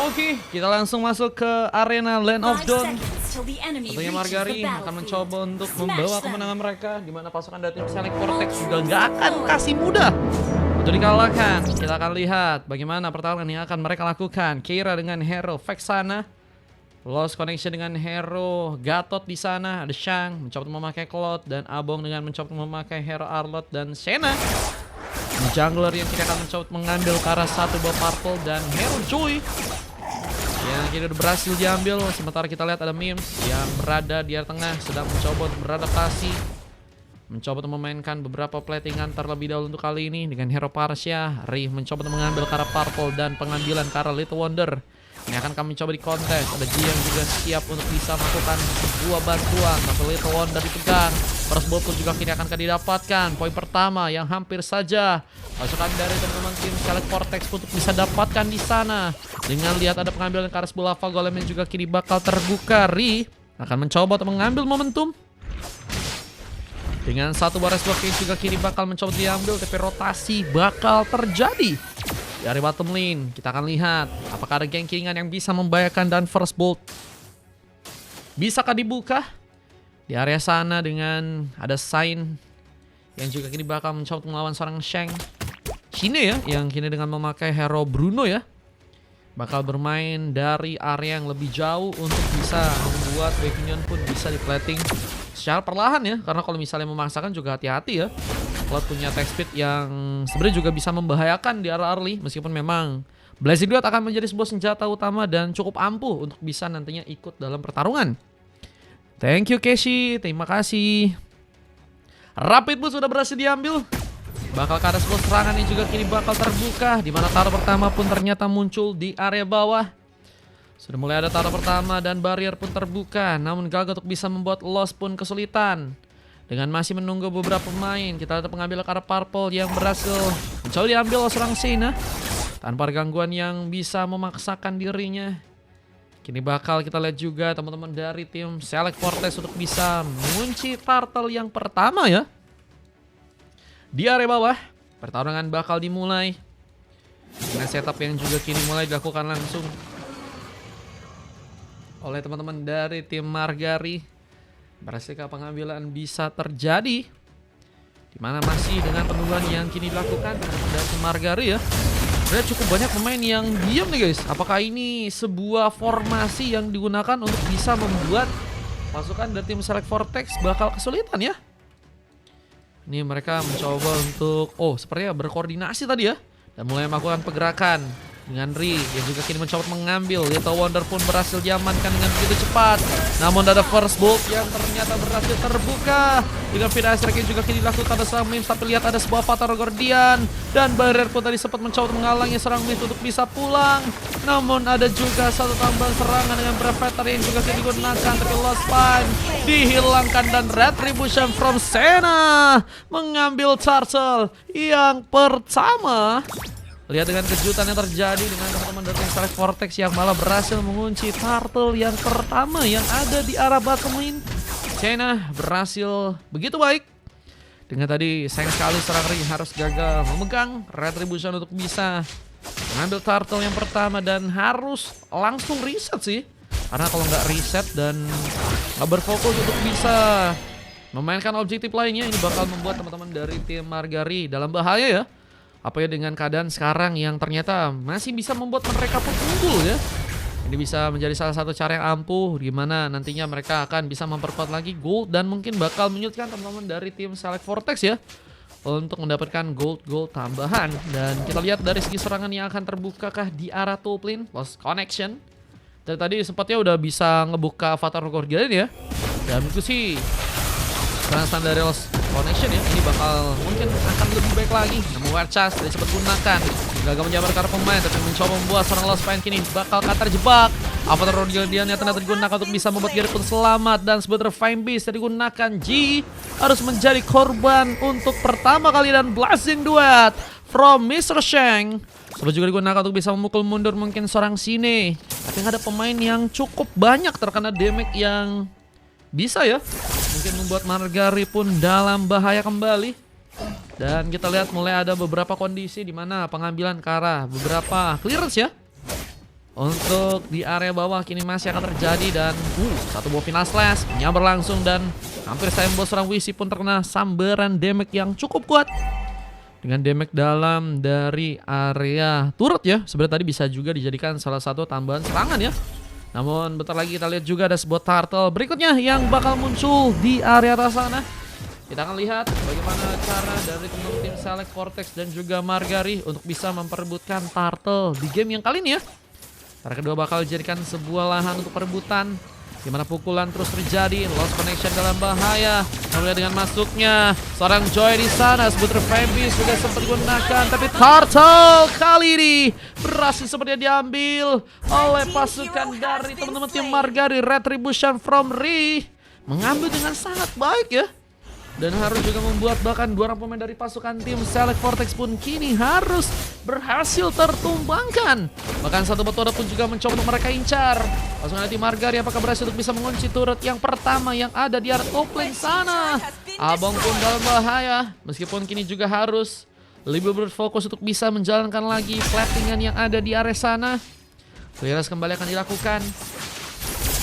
Oke, kita langsung masuk ke arena Land of Dawn. Tentunya Margari akan mencoba untuk membawa kemenangan mereka, di mana pasukan dari tim Select Vortex juga gak akan kasih mudah untuk dikalahkan. Kita akan lihat bagaimana pertarungan yang akan mereka lakukan. Keira dengan hero Vexana, Lost Connection dengan hero Gatot di sana. Ada Shang mencoba untuk memakai Cloud, dan Abong dengan mencoba untuk memakai hero Arlott dan Senna. Jungler yang kita akan mencoba mengambil ke arah satu buah purple dan hero Joy yang kini udah berhasil diambil. Sementara kita lihat ada Mims yang berada di area tengah sedang mencoba untuk beradaptasi, mencoba untuk memainkan beberapa platingan terlebih dahulu untuk kali ini dengan hero Parsia. Rih mencoba untuk mengambil ke arah purple dan pengambilan ke arah Little Wonder. Ini akan kami coba di kontes. Ada Ji yang juga siap untuk bisa melakukan sebuah bantuan, tapi Little Wonder dipegang. First blood pun juga kini akan didapatkan. Poin pertama yang hampir saja pasukan dari teman-teman tim Select Vortex untuk bisa dapatkan di sana. Dengan lihat ada pengambilan ke arah sebuah lava golem yang juga kini bakal terbuka. Ri akan mencoba untuk mengambil momentum dengan satu baris block yang juga kini bakal mencoba diambil, tapi rotasi bakal terjadi dari bottom lane. Kita akan lihat apakah ada gankingan yang bisa membahayakan, dan first bolt bisakah dibuka di area sana dengan ada sign yang juga kini bakal mencoba melawan seorang Shang. Shine ya, yang kini dengan memakai hero Bruno ya, bakal bermain dari area yang lebih jauh untuk bisa membuat wave minion pun bisa di-plating secara perlahan ya. Karena kalau misalnya memaksakan juga hati-hati ya. Cloud punya attack speed yang sebenarnya juga bisa membahayakan di arah early, meskipun memang Blazing Duet akan menjadi sebuah senjata utama dan cukup ampuh untuk bisa nantinya ikut dalam pertarungan. Thank you Keshi, terima kasih. Rapid Boost sudah berhasil diambil. Bakal ke arah sebuah serangan yang juga kini bakal terbuka, di mana taruh pertama pun ternyata muncul di area bawah. Sudah mulai ada taruh pertama dan barrier pun terbuka, namun gagal untuk bisa membuat Lost pun kesulitan. Dengan masih menunggu beberapa pemain, kita ada pengambil ke arah purple yang berhasil mencoba diambil oleh seorang Senna tanpa gangguan yang bisa memaksakan dirinya. Kini bakal kita lihat juga teman-teman dari tim Select Vortex untuk bisa mengunci turtle yang pertama ya. Di area bawah, pertarungan bakal dimulai dengan setup yang juga kini mulai dilakukan langsung oleh teman-teman dari tim Margari. Berhasilkah pengambilan bisa terjadi? Dimana masih dengan penungguan yang kini dilakukan dari tim Margari ya. Sebenarnya cukup banyak pemain yang diam nih guys. Apakah ini sebuah formasi yang digunakan untuk bisa membuat pasukan dari tim Select Vortex bakal kesulitan ya? Ini mereka mencoba untuk, sepertinya berkoordinasi tadi ya, dan mulai melakukan pergerakan dengan Ri yang juga kini mencoba mengambil. Little Wonder pun berhasil diamankan dengan begitu cepat. Namun ada first bolt yang ternyata berhasil terbuka. Dengan Vida Strike yang juga kini dilakukan ada serang Mims, tapi lihat ada sebuah Fatal Guardian. Dan barrier pun tadi sempat mencoba menghalangi serang Mims untuk bisa pulang. Namun ada juga satu tambahan serangan dengan Brevetar yang juga kini digunakan, tapi Lost Spine dihilangkan dan Retribution from Senna mengambil Turtle yang pertama. Lihat dengan kejutan yang terjadi dengan teman-teman dari Select Vortex yang malah berhasil mengunci turtle yang pertama yang ada di arah bottom lane. Senna berhasil begitu baik. Dengan tadi sayang sekali serang Ring harus gagal memegang Retribution untuk bisa mengambil turtle yang pertama, dan harus langsung reset sih. Karena kalau nggak reset dan nggak berfokus untuk bisa memainkan objektif lainnya, ini bakal membuat teman-teman dari tim Margari dalam bahaya ya. Apa ya, dengan keadaan sekarang yang ternyata masih bisa membuat mereka pun unggul ya. Ini bisa menjadi salah satu cara yang ampuh, di mana nantinya mereka akan bisa memperkuat lagi gold, dan mungkin bakal menyulitkan teman-teman dari tim Select Vortex ya untuk mendapatkan gold tambahan. Dan kita lihat dari segi serangan yang akan terbukakah di arah top lane. Lost Connection dari tadi sempatnya udah bisa ngebuka Fatal Guardian ya, dan itu sih serangan dari Lost Connection ya, ini bakal mungkin akan lebih baik lagi. Namun Werchas tidak sempat gunakan, gagal menjabar karena pemain, tapi mencoba membuat seorang Lost Spine kini bakal terjebak. Avatar Guardian yang ternyata digunakan untuk bisa membuat Gary pun selamat, dan sebuah Fine Beast yang digunakan. Ji harus menjadi korban untuk pertama kali, dan Blazing Duet from Mr. Shang sempat juga digunakan untuk bisa memukul mundur mungkin seorang Sine. Tapi nggak ada pemain yang cukup banyak terkena damage yang bisa ya mungkin membuat Margari pun dalam bahaya kembali. Dan kita lihat mulai ada beberapa kondisi di mana pengambilan ke arah beberapa clearance ya. Untuk di area bawah kini masih akan terjadi dan satu buah final slash berlangsung dan hampir saja membuat seorang WC pun terkena sambaran damage yang cukup kuat. Dengan damage dalam dari area turret ya. Sebenarnya tadi bisa juga dijadikan salah satu tambahan serangan ya. Namun bentar lagi kita lihat juga ada sebuah turtle berikutnya yang bakal muncul di area atas sana. Kita akan lihat bagaimana cara dari teman-teman tim Select Vortex dan juga Margari untuk bisa memperebutkan turtle di game yang kali ini ya. Para kedua bakal dijadikan sebuah lahan untuk perebutan, di mana pukulan terus terjadi, lost connection dalam bahaya. Lalu dengan masuknya seorang Joy di sana, sebuah Fambis juga sempat digunakan, tapi Turtle kali ini berhasil sepertinya diambil oleh pasukan dari teman-teman tim Margari. Retribution from Ri mengambil dengan sangat baik ya. Dan harus juga membuat bahkan dua orang pemain dari pasukan tim Select Vortex pun kini harus berhasil tertumbangkan. Bahkan satu batu pun juga mencoba untuk mereka incar. Pasukan tim Margari apakah berhasil untuk bisa mengunci turret yang pertama yang ada di area top lane sana. Abang pun dalam bahaya. Meskipun kini juga harus lebih berfokus untuk bisa menjalankan lagi platingan yang ada di area sana. Clearance kembali akan dilakukan.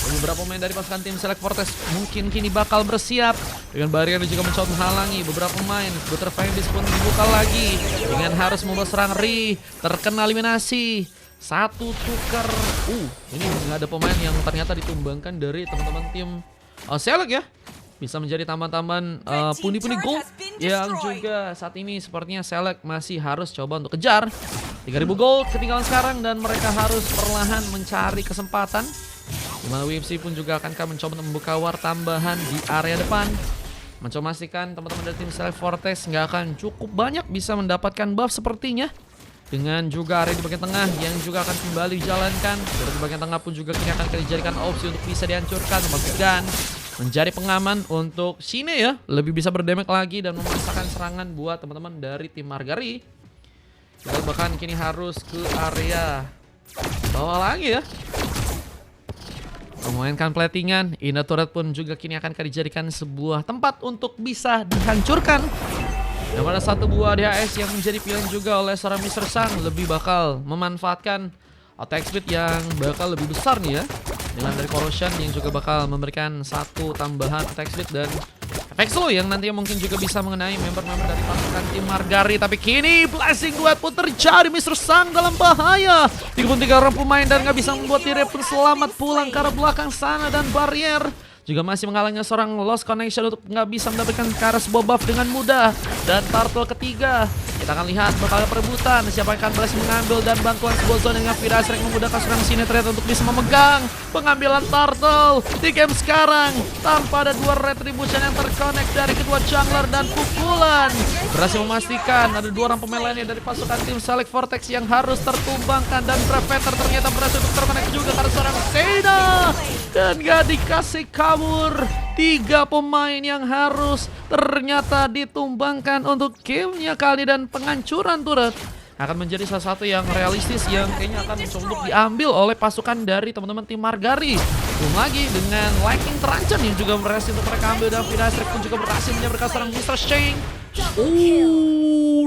Beberapa pemain dari pasukan tim Select Vortex mungkin kini bakal bersiap. Dengan barrier juga mencoba menghalangi beberapa pemain. Butter Fambis pun dibuka lagi dengan harus membuat serang Ri terkena eliminasi. Satu tukar. Ini nggak ada pemain yang ternyata ditumbangkan dari teman-teman tim Select ya. Bisa menjadi tambahan-tambahan pundi-pundi gold yang juga saat ini sepertinya Select masih harus coba untuk kejar. 3000 gold ketinggalan sekarang dan mereka harus perlahan mencari kesempatan. Dimana WFC pun juga akan mencoba membuka war tambahan di area depan. Mencoba memastikan teman-teman dari tim Select Vortex nggak akan cukup banyak bisa mendapatkan buff sepertinya. Dengan juga area di bagian tengah yang juga akan kembali dijalankan. Dari bagian tengah pun juga kini akan dijadikan opsi untuk bisa dihancurkan. Membagikan menjadi pengaman untuk Shine ya. Lebih bisa berdamage lagi dan memaksakan serangan buat teman-teman dari tim Margari. Kita bahkan kini harus ke area bawah lagi ya. Memainkan platingan, Inner Turret pun juga kini akan dijadikan sebuah tempat untuk bisa dihancurkan. Dan pada satu buah DHS yang menjadi pilihan juga oleh seorang Mr. Sang lebih bakal memanfaatkan attack speed yang bakal lebih besar nih ya. Dengan dari Corrosion yang juga bakal memberikan satu tambahan attack speed dan efek slow yang nantinya mungkin juga bisa mengenai member-member dari pasukan tim Margari. Tapi kini Blessing Duet pun terjadi. Mr. Sang dalam bahaya. 33 orang pemain dan nggak bisa membuat diri pun selamat pulang ke arah belakang sana. Dan barrier juga masih menghalangi seorang lost connection untuk nggak bisa mendapatkan ke arah sebuah buff dengan mudah. Dan turtle ketiga, kita akan lihat bakal perebutan siapa yang akan berhasil mengambil dan bantuan sebuah zone dengan Virasrek memudahkan seorang Sinetret untuk bisa memegang pengambilan turtle di game sekarang tanpa ada dua retribution yang terconnect dari kedua jungler dan pukulan berhasil memastikan ada dua orang pemain lainnya dari pasukan tim Select Vortex yang harus tertumbangkan dan Predator ternyata berhasil untuk terconnect juga karena seorang Seda dan gak dikasih kabur. 3 pemain yang harus ternyata ditumbangkan untuk gamenya kali dan penghancuran turret akan menjadi salah satu yang realistis yang kayaknya akan mencoba untuk diambil oleh pasukan dari teman-teman tim Margari. Belum lagi dengan Lightning terancam yang juga berhasil untuk mereka ambil dan Virasrek pun juga berhasil menyambarkan seorang Mr. Shang.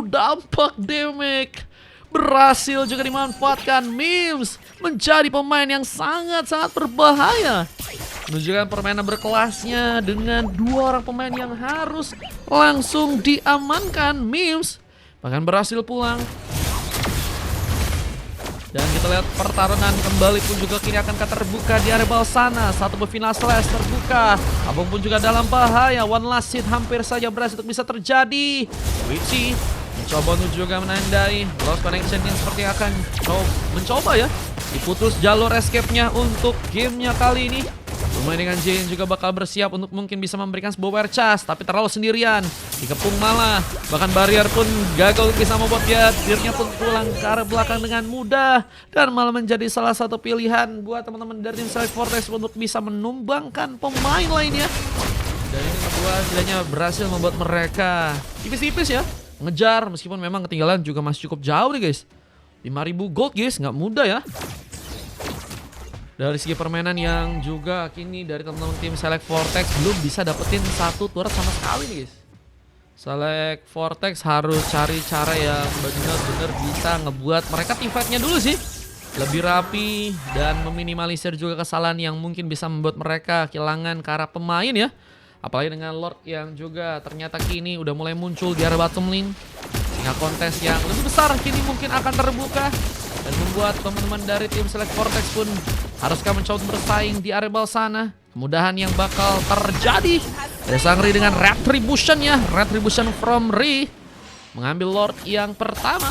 Dampak damage berhasil juga dimanfaatkan. Mims menjadi pemain yang sangat-sangat berbahaya. Menunjukkan permainan berkelasnya dengan 2 orang pemain yang harus langsung diamankan. Mims bahkan berhasil pulang. Dan kita lihat pertarungan kembali pun juga kini akan terbuka di area bawah sana. Satu final slash terbuka. Abang pun juga dalam bahaya. One last hit hampir saja berhasil untuk bisa terjadi. Witchy mencoba untuk juga menandai lost connection yang seperti akan mencoba ya diputus jalur escape-nya untuk gamenya kali ini. Pemain dengan Jane juga bakal bersiap untuk mungkin bisa memberikan sebuah wear chest, tapi terlalu sendirian. Dikepung malah, bahkan barrier pun gagal bisa membuat dirinya pun pulang ke arah belakang dengan mudah. Dan malah menjadi salah satu pilihan buat teman-teman dari tim Select Vortex untuk bisa menumbangkan pemain lainnya. Dan ini kedua setidaknya berhasil membuat mereka tipis-tipis ya ngejar, meskipun memang ketinggalan juga masih cukup jauh nih guys. 5.000 gold guys, nggak mudah ya. Dari segi permainan yang juga kini dari teman-teman tim Select Vortex belum bisa dapetin satu turret sama sekali nih guys. Select Vortex harus cari cara yang benar-benar bisa ngebuat mereka teamfight-nya dulu sih lebih rapi dan meminimalisir juga kesalahan yang mungkin bisa membuat mereka kehilangan ke arah pemain ya. Apalagi dengan Lord yang juga ternyata kini udah mulai muncul di area bottom lane, sehingga kontes yang lebih besar kini mungkin akan terbuka dan membuat teman-teman dari tim Select Vortex pun haruskah mencoba bersaing di area bawah sana. Kemudahan yang bakal terjadi dari sang Ri dengan Retribution ya. Retribution from Ri mengambil Lord yang pertama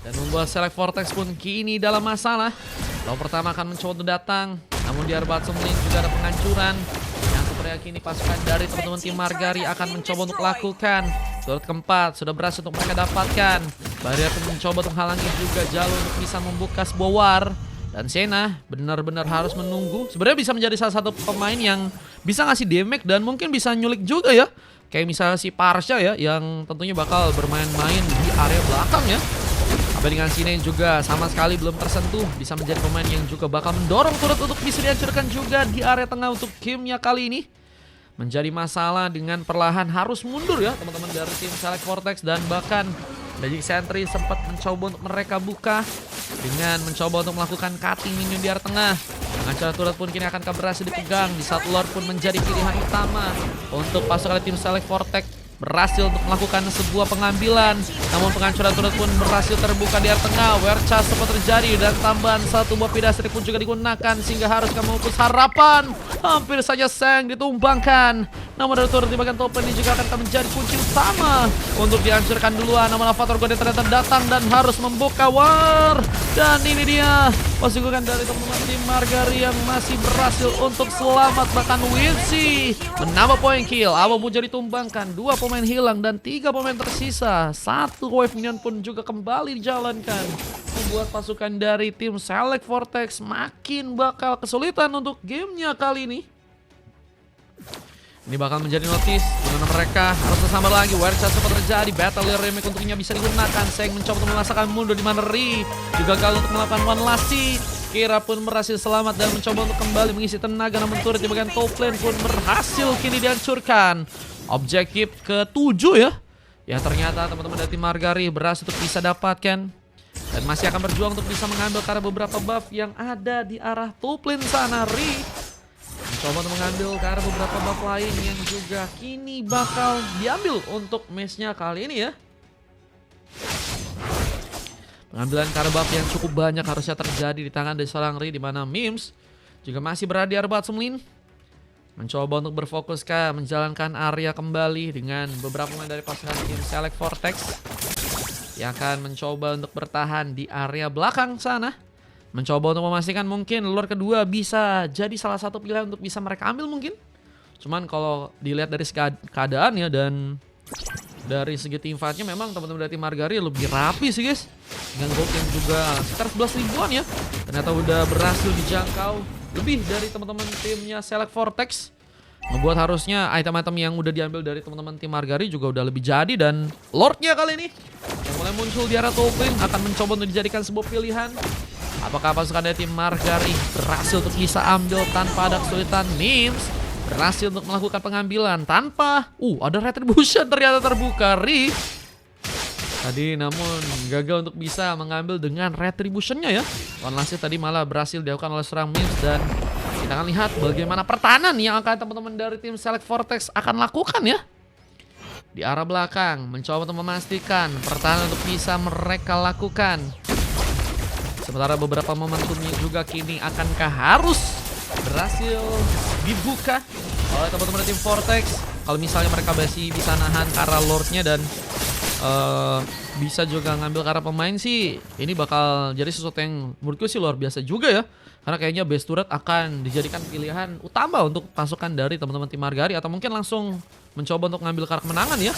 dan membuat Select Vortex pun kini dalam masalah. Lalu pertama akan mencoba untuk datang, namun di area bottom lane juga ada penghancuran yang sepertinya kini pasukan dari teman-teman tim Margari akan mencoba untuk lakukan. Turret keempat sudah berhasil untuk mereka dapatkan. Barrier pun mencoba untuk halangi juga jalur untuk bisa membuka sebuah war. Dan Senna benar-benar harus menunggu. Sebenarnya bisa menjadi salah satu pemain yang bisa ngasih damage dan mungkin bisa nyulik juga ya. Kayak misalnya si Parsha ya, yang tentunya bakal bermain-main di area belakang ya. Apa dengan Sine juga sama sekali belum tersentuh. Bisa menjadi pemain yang juga bakal mendorong turret untuk bisa dihancurkan juga di area tengah untuk gamenya kali ini. Menjadi masalah dengan perlahan harus mundur ya teman-teman dari tim Select Vortex. Dan bahkan Magic Sentry sempat mencoba untuk mereka buka dengan mencoba untuk melakukan cutting minion di area tengah. Dengan cara turret pun kini akan berhasil dipegang. Di saat Lord pun menjadi pilihan utama untuk pasukan tim Select Vortex berhasil untuk melakukan sebuah pengambilan. Namun penghancuran turret pun berhasil terbuka di area tengah. Werechas sempat terjadi dan tambahan satu buah pedastri pun juga digunakan sehingga harus memupus harapan. Hampir saja Seng ditumbangkan. Namun dari turret di bagian top lane ini juga akan menjadi kunci utama untuk dihancurkan duluan. Namun Avatar God ternyata datang dan harus membuka war. Dan ini dia pasukan dari teman-teman tim Margari yang masih berhasil untuk selamat. Bahkan Wincy menambah poin kill. Abu pun jadi tumbangkan. 2 pemain hilang dan 3 pemain tersisa. 1 wave minion pun juga kembali dijalankan. Membuat pasukan dari tim Select Vortex makin bakal kesulitan untuk gamenya kali ini. Ini bakal menjadi notice dimana mereka harus bersama lagi. Werechas sempat terjadi, Battle Remake untuknya bisa digunakan. Seng mencoba untuk merasakan mundur di mana Ri juga gagal untuk melakukan one last hit. Kira pun berhasil selamat dan mencoba untuk kembali mengisi tenaga, namun turret di bagian top lane pun berhasil kini dihancurkan. Objektif ke-7 ya, yang ternyata teman-teman dari tim Margari berhasil untuk bisa dapatkan. Dan masih akan berjuang untuk bisa mengambil karena beberapa buff yang ada di arah top lane sana. Ri mencoba untuk mengambil ke arah beberapa buff lain yang juga kini bakal diambil untuk match-nya kali ini ya. Pengambilan karena buff yang cukup banyak harusnya terjadi di tangan dari seorang Ri, di mana Mims juga masih berada di area bottom lane. Mencoba untuk berfokus menjalankan area kembali dengan beberapa pemain dari pasukan tim Select Vortex yang akan mencoba untuk bertahan di area belakang sana. Mencoba untuk memastikan mungkin lure kedua bisa jadi salah satu pilihan untuk bisa mereka ambil mungkin. Cuman kalau dilihat dari keadaan ya dan dari segi team fight-nya memang teman-teman dari tim Margari lebih rapi sih guys. Dengan gold yang juga sekitar 11 ribuan ya. Ternyata udah berhasil dijangkau lebih dari teman-teman timnya Select Vortex. Membuat harusnya item-item yang udah diambil dari teman-teman tim Margari juga udah lebih jadi. Dan Lordnya kali ini yang mulai muncul di area top lane akan mencoba untuk dijadikan sebuah pilihan. Apakah pasukan dari tim Margari berhasil untuk bisa ambil tanpa ada kesulitan? Mims berhasil untuk melakukan pengambilan tanpa ada Retribution ternyata terbuka. Ri tadi namun gagal untuk bisa mengambil dengan Retributionnya ya. One last hit tadi malah berhasil dilakukan oleh seorang Mims. Dan kita akan lihat bagaimana pertahanan yang akan teman-teman dari tim Select Vortex akan lakukan ya. Di arah belakang mencoba untuk memastikan pertahanan untuk bisa mereka lakukan. Sementara beberapa momentumnya juga kini akankah harus berhasil dibuka oleh teman-teman tim Vortex. Kalau misalnya mereka masih bisa nahan ke arah Lordnya dan bisa juga ngambil ke arah pemain sih, ini bakal jadi sesuatu yang menurutku sih luar biasa juga ya. Karena kayaknya base turret akan dijadikan pilihan utama untuk pasukan dari teman-teman tim Margari. Atau mungkin langsung mencoba untuk ngambil kartu kemenangan ya.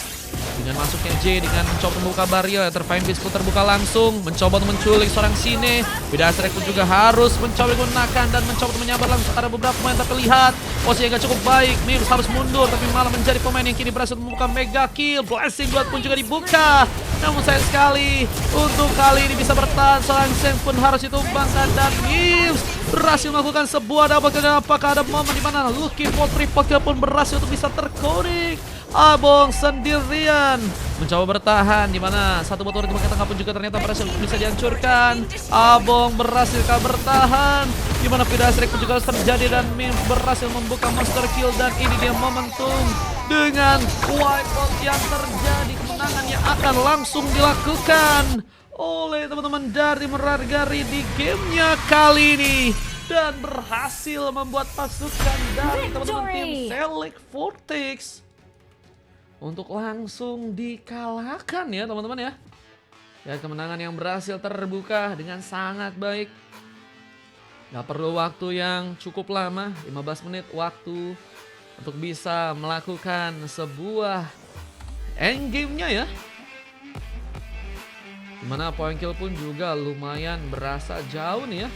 Dengan masuknya J, dengan mencoba membuka barrier, Terfine Beast pun terbuka langsung. Mencoba untuk menculik seorang Sine. Pedastri pun juga harus mencoba digunakan dan mencoba untuk menyambar langsung karena beberapa pemain terlihat. Posisi yang gak cukup baik, Mims harus mundur tapi malah menjadi pemain yang kini berhasil membuka mega kill. Blessing Blood pun juga dibuka. Namun sayang sekali untuk kali ini bisa bertahan. Seorang Seng pun harus ditumbangkan dan Mims berhasil melakukan sebuah double kill. Apakah ada momen di mana Lucky for triple kill pun berhasil untuk bisa terkonek. Abong sendirian mencoba bertahan, di mana satu motor di bagian tengah pun juga ternyata berhasil bisa dihancurkan. Abong berhasil bertahan, di mana Vida Strike pun juga terjadi dan Mims berhasil membuka monster kill, dan ini dia momentum dengan wipeout yang terjadi. Kemenangan yang akan langsung dilakukan oleh teman-teman dari Margari di gamenya kali ini, dan berhasil membuat pasukan dari teman-teman tim Select Vortex untuk langsung dikalahkan ya teman-teman ya. Ya, kemenangan yang berhasil terbuka dengan sangat baik. Gak perlu waktu yang cukup lama, 15 menit waktu untuk bisa melakukan sebuah endgame-nya ya. Dimana point kill pun juga lumayan berasa jauh nih ya.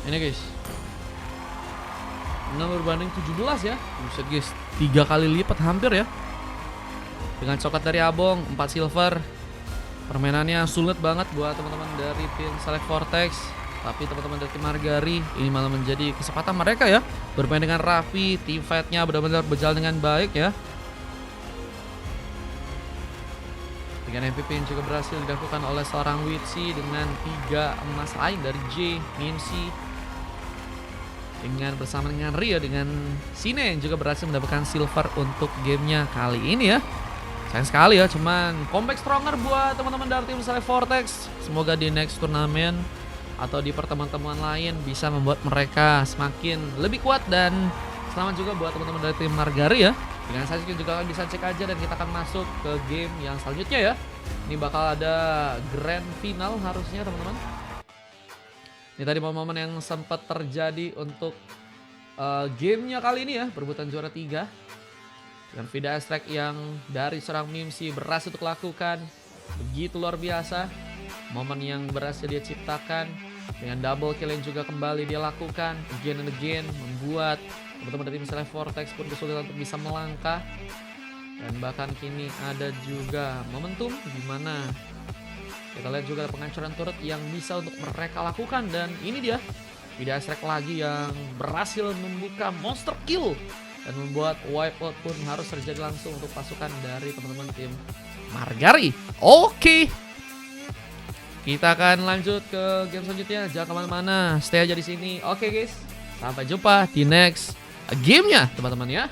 Ini guys, 6 berbanding 17 ya. Buset guys, 3 kali lipat hampir ya. Dengan coklat dari Abong, 4 silver. Permainannya sulit banget buat teman-teman dari tim Select Vortex. Tapi teman-teman dari tim Margari, ini malah menjadi kesempatan mereka ya. Bermain dengan rapi, team fight-nya benar-benar berjalan dengan baik ya. Dengan MVP yang juga berhasil dilakukan oleh seorang Witsi dengan 3 emas lain dari J, Mimsi. Dengan bersama dengan Rio dengan Sine yang juga berhasil mendapatkan silver untuk gamenya kali ini ya. Sayang sekali ya, cuman comeback stronger buat teman-teman dari tim Select Vortex. Semoga di next turnamen atau di pertemuan-temuan lain bisa membuat mereka semakin lebih kuat, dan selamat juga buat teman-teman dari tim Margari ya. Dengan saja kita juga bisa cek aja, dan kita akan masuk ke game yang selanjutnya ya. Ini bakal ada grand final harusnya teman-teman. Ini tadi momen-momen yang sempat terjadi untuk gamenya kali ini ya, perebutan juara 3. Dengan Vida Strike yang dari seorang Mimsi berhasil untuk lakukan begitu luar biasa. Momen yang berhasil dia ciptakan dengan double kill yang juga kembali dia lakukan again and again, membuat teman-teman dari tim Select Vortex pun kesulitan untuk bisa melangkah. Dan bahkan kini ada juga momentum di mana kita lihat juga penghancuran turret yang bisa untuk mereka lakukan, dan ini dia Vida Strike lagi yang berhasil membuka monster kill dan membuat wipeout pun harus terjadi langsung untuk pasukan dari teman-teman tim Margari. Oke. Kita akan lanjut ke game selanjutnya. Jangan kemana-mana, stay aja di sini. Oke guys, sampai jumpa di next gamenya teman-teman ya.